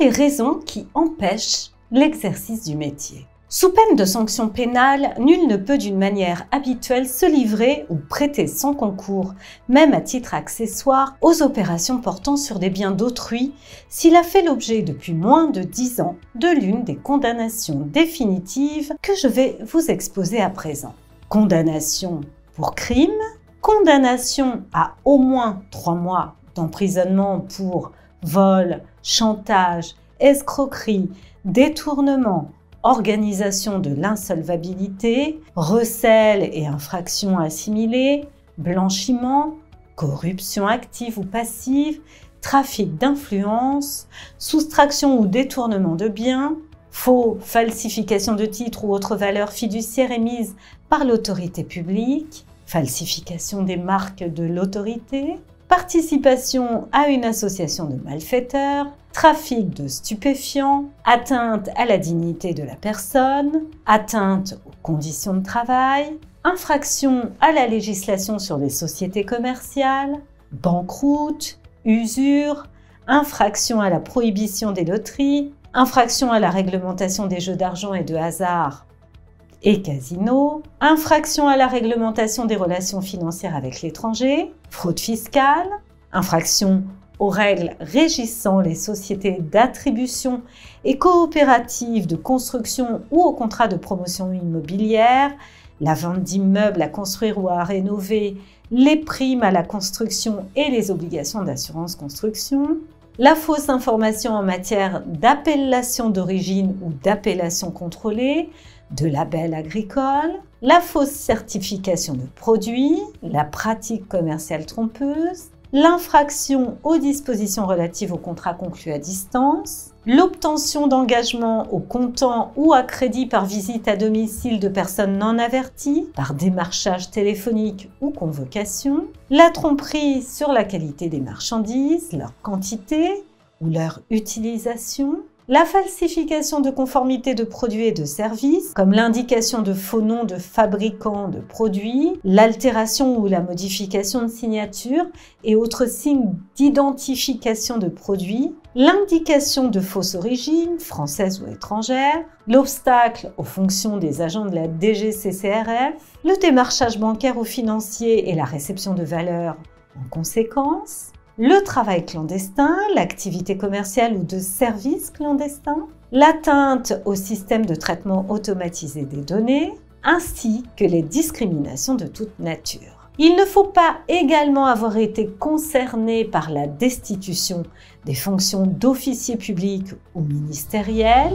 les raisons qui empêchent l'exercice du métier? Sous peine de sanctions pénales, nul ne peut d'une manière habituelle se livrer ou prêter son concours, même à titre accessoire, aux opérations portant sur des biens d'autrui s'il a fait l'objet depuis moins de 10 ans de l'une des condamnations définitives que je vais vous exposer à présent. Condamnation pour crime, condamnation à au moins 3 mois d'emprisonnement pour vol, chantage, escroquerie, détournement, organisation de l'insolvabilité, recel et infractions assimilées, blanchiment, corruption active ou passive, trafic d'influence, soustraction ou détournement de biens, faux, falsification de titres ou autres valeurs fiduciaires émises par l'autorité publique, falsification des marques de l'autorité, participation à une association de malfaiteurs, trafic de stupéfiants, atteinte à la dignité de la personne, atteinte aux conditions de travail, infraction à la législation sur les sociétés commerciales, banqueroute, usure, infraction à la prohibition des loteries, infraction à la réglementation des jeux d'argent et de hasard et casinos, infraction à la réglementation des relations financières avec l'étranger, fraude fiscale, infraction aux règles régissant les sociétés d'attribution et coopératives de construction ou aux contrats de promotion immobilière, la vente d'immeubles à construire ou à rénover, les primes à la construction et les obligations d'assurance construction, la fausse information en matière d'appellation d'origine ou d'appellation contrôlée, de label agricole, la fausse certification de produits, la pratique commerciale trompeuse, l'infraction aux dispositions relatives aux contrats conclus à distance, l'obtention d'engagements au comptant ou à crédit par visite à domicile de personnes non averties, par démarchage téléphonique ou convocation, la tromperie sur la qualité des marchandises, leur quantité ou leur utilisation, la falsification de conformité de produits et de services, comme l'indication de faux noms de fabricants de produits, l'altération ou la modification de signature et autres signes d'identification de produits, l'indication de fausse origine, française ou étrangère, l'obstacle aux fonctions des agents de la DGCCRF, le démarchage bancaire ou financier et la réception de valeurs en conséquence, le travail clandestin, l'activité commerciale ou de service clandestin, l'atteinte au système de traitement automatisé des données, ainsi que les discriminations de toute nature. Il ne faut pas également avoir été concerné par la destitution des fonctions d'officier public ou ministériel.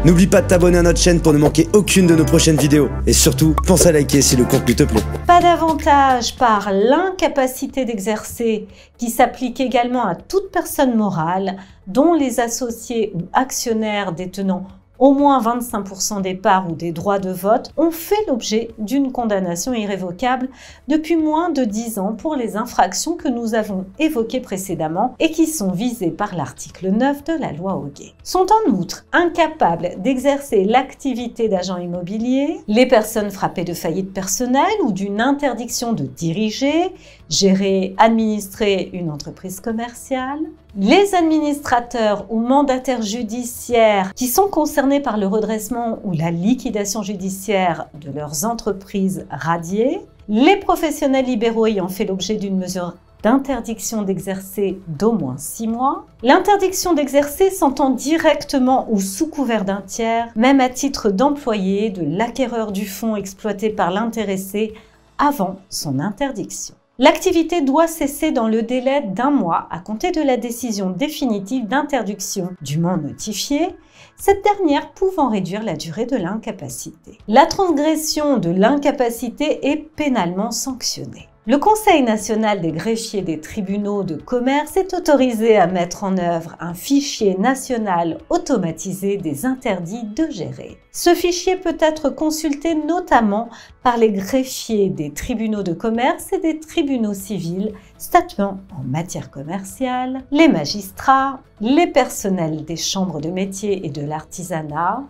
N'oublie pas de t'abonner à notre chaîne pour ne manquer aucune de nos prochaines vidéos. Et surtout, pense à liker si le contenu te plaît. Pas d'avantage par l'incapacité d'exercer qui s'applique également à toute personne morale dont les associés ou actionnaires détenant au moins 25% des parts ou des droits de vote ont fait l'objet d'une condamnation irrévocable depuis moins de 10 ans pour les infractions que nous avons évoquées précédemment et qui sont visées par l'article 9 de la loi Hoguet. Sont en outre incapables d'exercer l'activité d'agent immobilier les personnes frappées de faillite personnelle ou d'une interdiction de diriger, gérer, administrer une entreprise commerciale, les administrateurs ou mandataires judiciaires qui sont concernés par le redressement ou la liquidation judiciaire de leurs entreprises radiées, les professionnels libéraux ayant fait l'objet d'une mesure d'interdiction d'exercer d'au moins 6 mois. L'interdiction d'exercer s'entend directement ou sous couvert d'un tiers, même à titre d'employé de l'acquéreur du fonds exploité par l'intéressé avant son interdiction. L'activité doit cesser dans le délai d'1 mois à compter de la décision définitive d'interdiction dûment notifiée, cette dernière pouvant réduire la durée de l'incapacité. La transgression de l'incapacité est pénalement sanctionnée. Le Conseil national des greffiers des tribunaux de commerce est autorisé à mettre en œuvre un fichier national automatisé des interdits de gérer. Ce fichier peut être consulté notamment par les greffiers des tribunaux de commerce et des tribunaux civils statuant en matière commerciale, les magistrats, les personnels des chambres de métiers et de l'artisanat,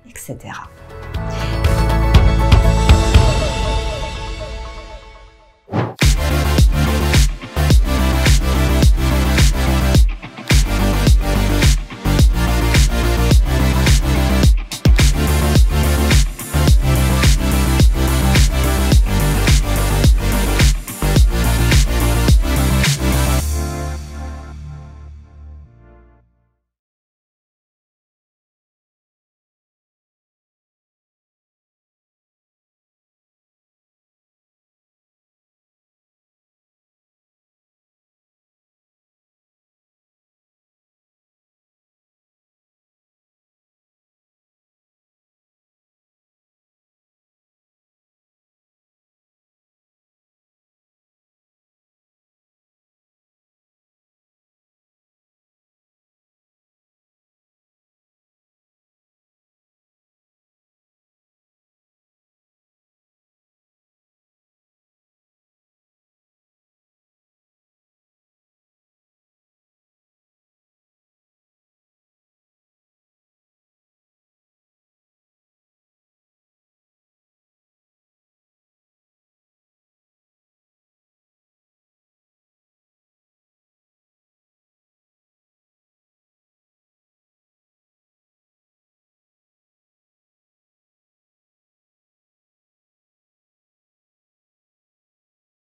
etc.